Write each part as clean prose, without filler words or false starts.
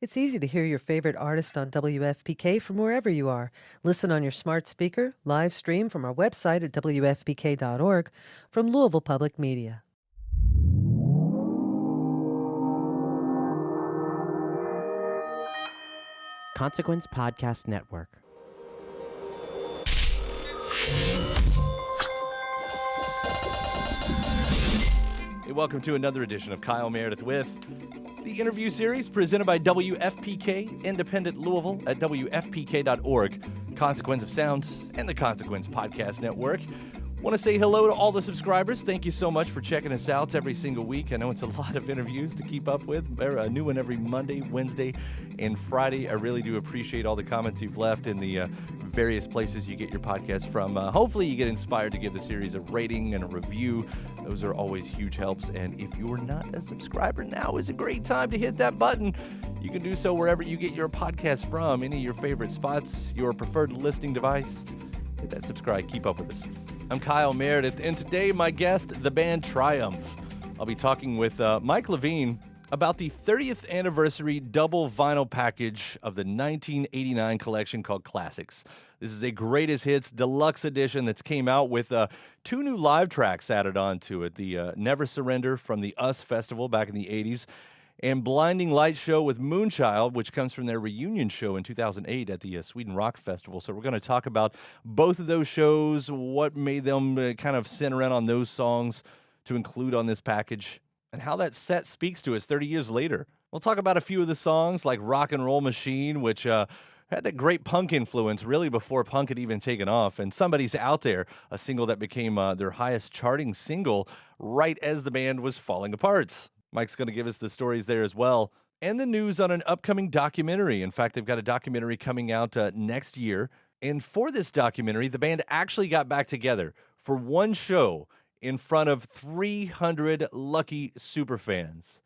It's easy to hear your favorite artist on WFPK from wherever you are. Listen on your smart speaker, live stream from our website at WFPK.org from Louisville Public Media. Consequence Podcast Network. Hey, welcome to another edition of Kyle Meredith with the interview series presented by WFPK, Independent Louisville at WFPK.org, Consequence of Sound, and the Consequence Podcast Network. Want to say hello to all the subscribers. Thank you so much for checking us out every single week. I know it's a lot of interviews to keep up with. A new one every Monday, Wednesday, and Friday. I really do appreciate all the comments you've left in the various places you get your podcast from. Hopefully you get inspired to give the series a rating and a review. Those are always huge helps. And if you're not a subscriber, now is a great time to hit that button. You can do so wherever you get your podcast from, any of your favorite spots, your preferred listening device. Hit that subscribe. Keep up with us. I'm Kyle Meredith, and today my guest, the band Triumph. I'll be talking with Mike Levine about the 30th anniversary double vinyl package of the 1989 collection called Classics. This is a greatest hits deluxe edition that's came out with two new live tracks added onto it. The Never Surrender from the US Festival back in the 80s, and Blinding Light show with Moonchild, which comes from their reunion show in 2008 at the Sweden Rock Festival. So we're going to talk about both of those shows, what made them kind of center in on those songs to include on this package, and how that set speaks to us 30 years later. We'll talk about a few of the songs like Rock and Roll Machine, which had that great punk influence really before punk had even taken off, and Somebody's Out There, a single that became their highest charting single right as the band was falling apart. Mike's going to give us the stories there as well, and the news on an upcoming documentary. In fact, they've got a documentary coming out next year, and for this documentary, the band actually got back together for one show in front of 300 lucky superfans.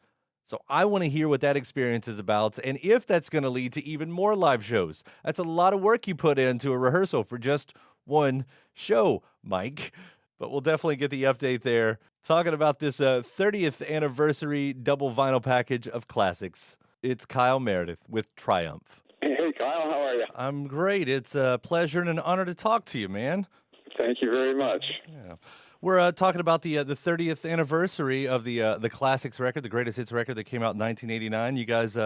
So I want to hear what that experience is about, and if that's going to lead to even more live shows. That's a lot of work you put into a rehearsal for just one show, Mike. But we'll definitely get the update there. Talking about this 30th anniversary double vinyl package of classics. It's Kyle Meredith with Triumph. Hey, Kyle, how are you? I'm great. It's a pleasure and an honor to talk to you, man. Thank you very much. Yeah. We're talking about the 30th anniversary of the Classics record, the greatest hits record that came out in 1989. You guys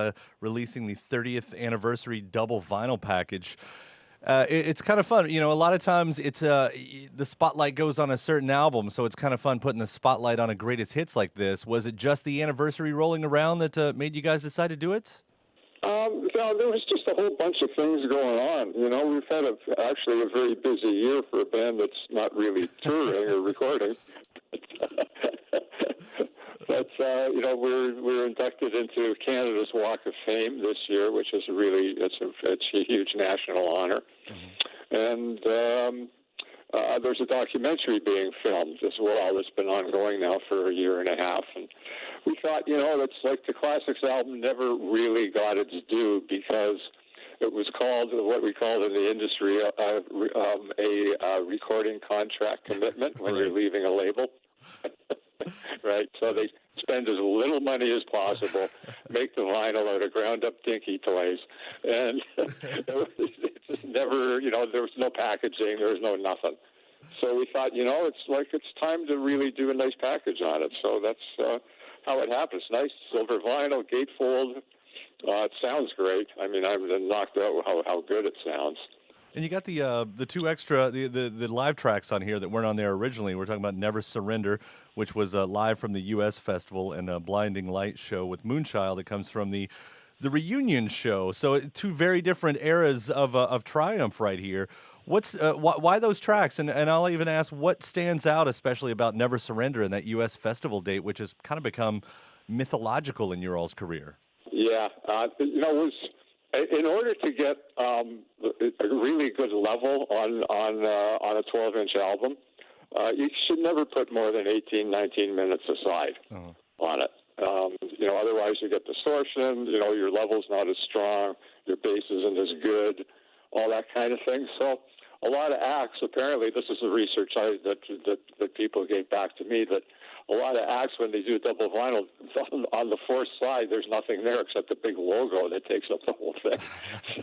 releasing the 30th anniversary double vinyl package. It's kind of fun. You know, a lot of times it's the spotlight goes on a certain album, so it's kind of fun putting the spotlight on a greatest hits like this. Was it just the anniversary rolling around that made you guys decide to do it? No, there was just a whole bunch of things going on. You know, we've had actually a very busy year for a band that's not really touring or recording. But you know, we're inducted into Canada's Walk of Fame this year, which is it's a huge national honor. Mm-hmm. And there's a documentary being filmed as well that's been ongoing now for a year and a half. And we thought, you know, it's like the Classics album never really got its due because it was called what we called in the industry a recording contract commitment when you're leaving a label. Right, so they spend as little money as possible, make the vinyl out of ground-up dinky toys, and it just never, you know, there was no packaging, there was no nothing. So we thought, you know, it's time to really do a nice package on it. So that's how it happens. Nice silver vinyl, gatefold. It sounds great. I mean, I'm knocked out how good it sounds. And you got the two extra the live tracks on here that weren't on there originally. We're talking about Never Surrender, which was live from the US Festival, and a Blinding Light show with Moonchild that comes from the reunion show. So two very different eras of Triumph right here. What's why those tracks? And I'll even ask what stands out, especially about Never Surrender and that US Festival date, which has kind of become mythological in your all's career. Yeah, you know, it was. In order to get a really good level on a 12-inch album, you should never put more than 18, 19 minutes aside on it. You know, otherwise you get distortion. You know, your level's not as strong, your bass isn't as good, all that kind of thing. So a lot of acts, apparently, this is the research that people gave back to me, that a lot of acts, when they do double vinyl, on the fourth side, there's nothing there except the big logo that takes up the whole thing.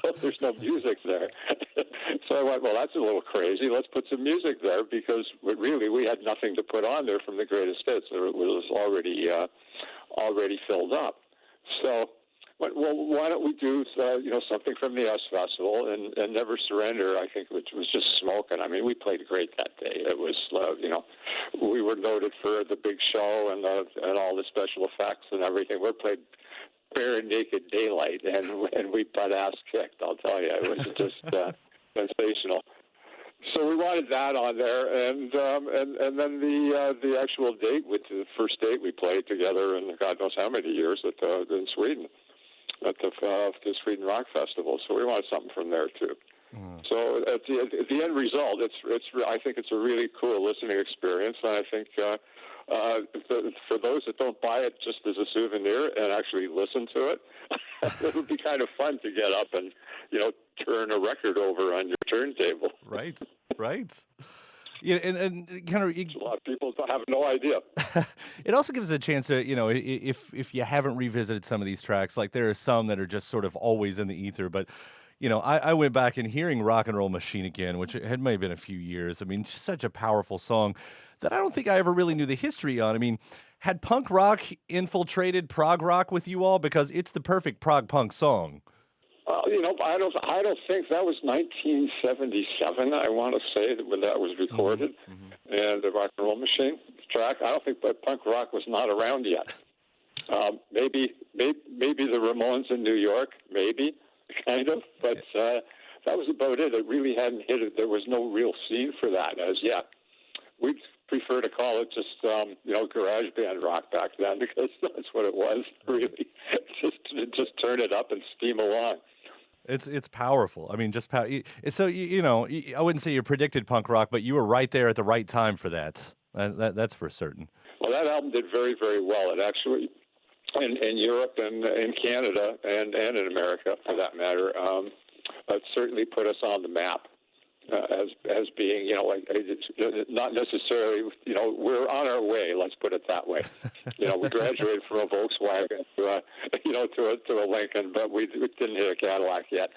So there's no music there. So I went, well, that's a little crazy. Let's put some music there, because really we had nothing to put on there from the greatest hits. It was already filled up. So, well, why don't we do something from the US Festival, and Never Surrender, I think, which was just smoking. I mean, we played great that day. It was, we were noted for the big show and all the special effects and everything. We played bare naked daylight, and we butt-ass kicked, I'll tell you. It was just sensational. So we wanted that on there, and then the actual date, with the first date we played together in God knows how many years in Sweden, at the Sweden Rock Festival. So we wanted something from there too. So at the end result, I think it's a really cool listening experience, and I think for those that don't buy it just as a souvenir and actually listen to it, it would be kind of fun to get up and turn a record over on your turntable. Right. Yeah, and kind of a lot of people have no idea. It also gives us a chance to, if you haven't revisited some of these tracks, like there are some that are just sort of always in the ether. But, I went back and hearing Rock and Roll Machine again, which had may have been a few years. I mean, such a powerful song that I don't think I ever really knew the history on. I mean, had punk rock infiltrated prog rock with you all? Because it's the perfect prog punk song. I don't think that was 1977. I want to say that when that was recorded, and the Rock and Roll Machine track. I don't think punk rock was not around yet. Maybe the Ramones in New York, maybe kind of, but that was about it. It really hadn't hit it. There was no real scene for that as yet. We'd prefer to call it just garage band rock back then, because that's what it was. Really, just turn it up and steam along. It's powerful. I mean, just so I wouldn't say you predicted punk rock, but you were right there at the right time for that. That's for certain. Well, that album did very, very well. It actually, in Europe and in Canada and in America, for that matter, it certainly put us on the map as being, not necessarily, we're on our way. Let's put it that way. We graduated from a Volkswagen to a Lincoln, but we didn't hit a Cadillac yet.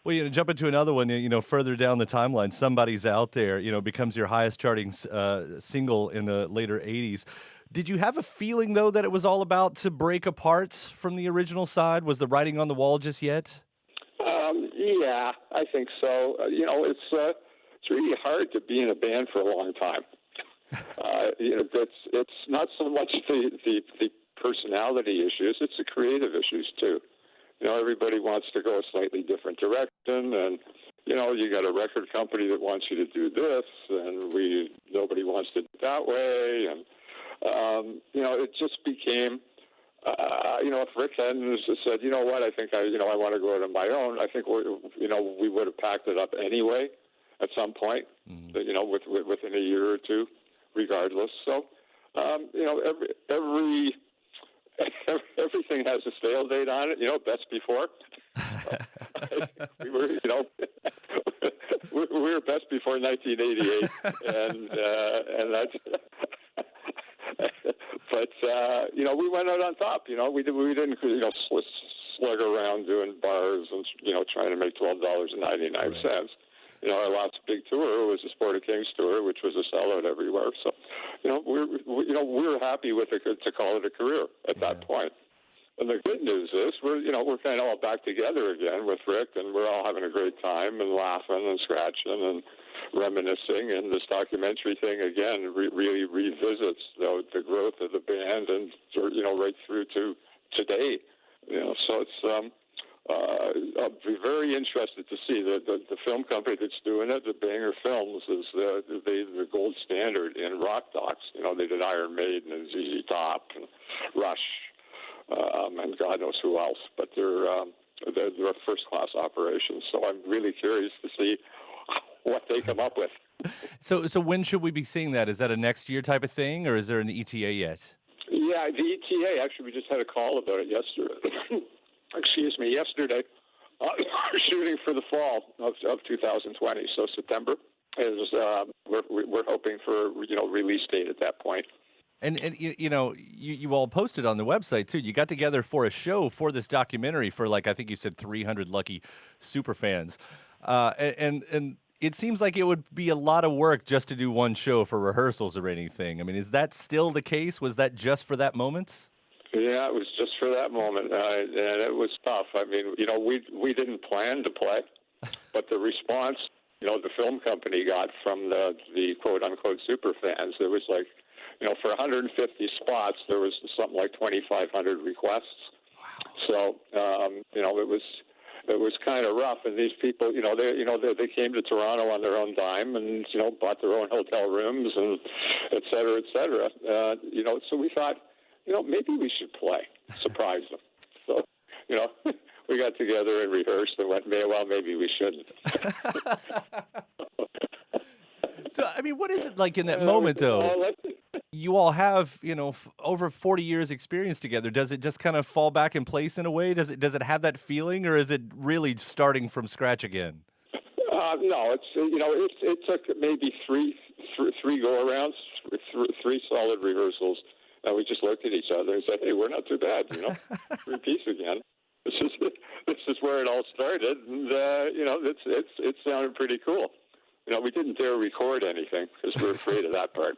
Well, jump into another one, further down the timeline, Somebody's Out There, becomes your highest charting single in the later 80s. Did you have a feeling, though, that it was all about to break apart from the original side? Was the writing on the wall just yet? Yeah, I think so. It's really hard to be in a band for a long time. It's not so much the personality issues; it's the creative issues too. Everybody wants to go a slightly different direction, and you got a record company that wants you to do this, and nobody wants to do it that way, and it just became. If Rick hadn't said, what, I think I want to go out on my own, I think we would have packed it up anyway at some point, within a year or two, regardless. So, everything has a sale date on it. Best before. we were best before 1988, and that's. But we went out on top. We didn't slug around doing bars and trying to make $12.99. Right. Our last big tour was the Sport of Kings tour, which was a sellout everywhere. So, we're happy with it to call it a career at that point. And the good news is we're kind of all back together again with Rick, and we're all having a great time and laughing and scratching and reminiscing. And this documentary thing again really revisits the growth of the band and right through to today. So it's I'll be very interested to see the film company that's doing it. The Banger Films is the gold standard in rock docs. They did Iron Maiden and ZZ Top and Rush. And God knows who else, but they're a first-class operation. So I'm really curious to see what they come up with. So when should we be seeing that? Is that a next year type of thing, or is there an ETA yet? Yeah, the ETA, actually, we just had a call about it yesterday. Yesterday. Shooting for the fall of 2020, so September. we're hoping for release date at that point. And you all posted on the website too. You got together for a show for this documentary for I think you said 300 lucky super fans, and it seems like it would be a lot of work just to do one show for rehearsals or anything. I mean, is that still the case? Was that just for that moment? Yeah, it was just for that moment, and it was tough. I mean, we didn't plan to play, but the response, the film company got from the quote unquote super fans, it was like, for 150 spots, there was something like 2,500 requests. Wow. So, it was kind of rough. And these people, they came to Toronto on their own dime and, bought their own hotel rooms and et cetera, et cetera. So we thought, maybe we should play, surprise them. So, we got together and rehearsed and went, well, maybe we shouldn't. So, I mean, what is it like in that moment, though? You all have, over 40 years experience together. Does it just kind of fall back in place in a way? Does it have that feeling, or is it really starting from scratch again? No, it took maybe three go-arounds, three solid rehearsals, and we just looked at each other and said, hey, we're not too bad, repeat again. This is where it all started, and, it sounded pretty cool. We didn't dare record anything because we're afraid of that part.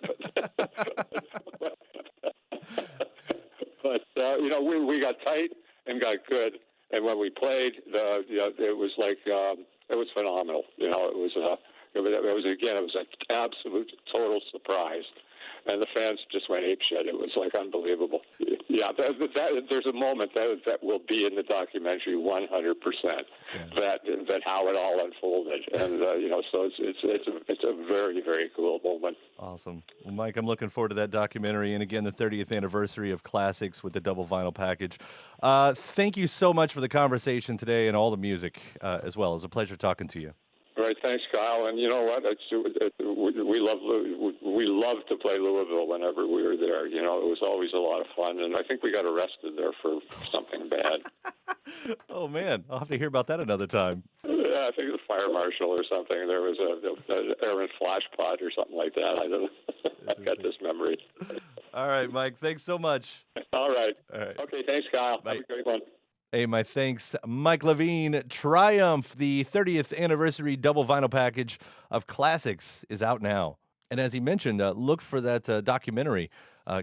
But we got tight and got good. And when we played, it was it was phenomenal. It was an absolute total surprise. And the fans just went apeshit. It was unbelievable. Yeah, there's a moment that will be in the documentary 100%. That how it all unfolded, and so it's a very, very cool moment. Awesome. Well, Mike, I'm looking forward to that documentary, and again, the 30th anniversary of Classics with the double vinyl package. Thank you so much for the conversation today and all the music as well. It was a pleasure talking to you. All right, thanks, Kyle. And you know what? We love to play Louisville whenever we were there. It was always a lot of fun, and I think we got arrested there for something bad. Oh man, I'll have to hear about that another time. Yeah, I think the fire marshal or something. There was an errant flash pod or something like that. I don't know. I've got this memory. All right, Mike. Thanks so much. All right. Okay, thanks, Kyle. Bye. Have a great one. Hey, my thanks. Mike Levine, Triumph, the 30th anniversary double vinyl package of Classics is out now. And as he mentioned, look for that documentary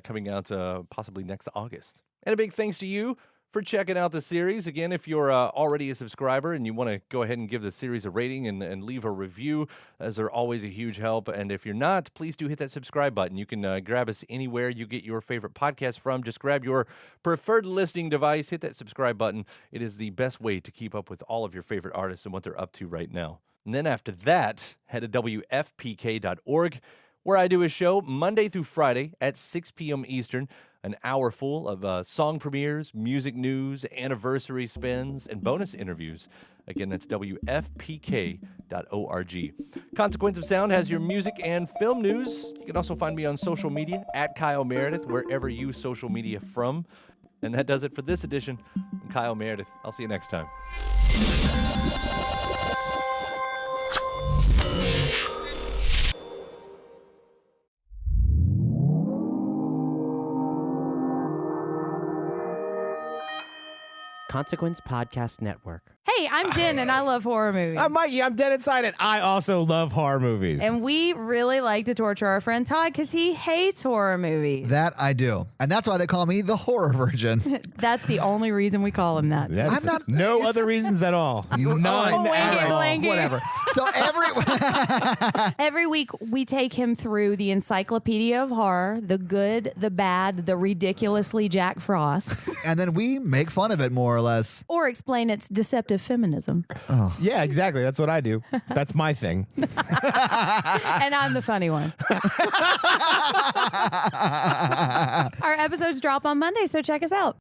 coming out possibly next August. And a big thanks to you for checking out the series. Again, if you're already a subscriber and you want to go ahead and give the series a rating and leave a review, as they're always a huge help. And if you're not, please do hit that subscribe button. You can grab us anywhere you get your favorite podcast from. Just grab your preferred listening device, hit that subscribe button. It is the best way to keep up with all of your favorite artists and what they're up to right now. And then after that, head to WFPK.org, where I do a show Monday through Friday at 6 p.m. Eastern. An hour full of song premieres, music news, anniversary spins, and bonus interviews. Again, that's WFPK.org. Consequence of Sound has your music and film news. You can also find me on social media at Kyle Meredith, wherever you social media from. And that does it for this edition. I'm Kyle Meredith. I'll see you next time. Consequence Podcast Network. Hey, I'm Jen, and I love horror movies. I'm Mikey. I'm dead inside it. I also love horror movies. And we really like to torture our friend Todd because he hates horror movies. That I do. And that's why they call me the horror virgin. That's the only reason we call him that. I'm not, no other reasons at all. None at all. Blanket. Whatever. So every week we take him through the encyclopedia of horror, the good, the bad, the ridiculously Jack Frosts. And then we make fun of it more or less. Or explain its deceptive feminism. Oh. Yeah, exactly. That's what I do. That's my thing. And I'm the funny one. Our episodes drop on Monday, so check us out.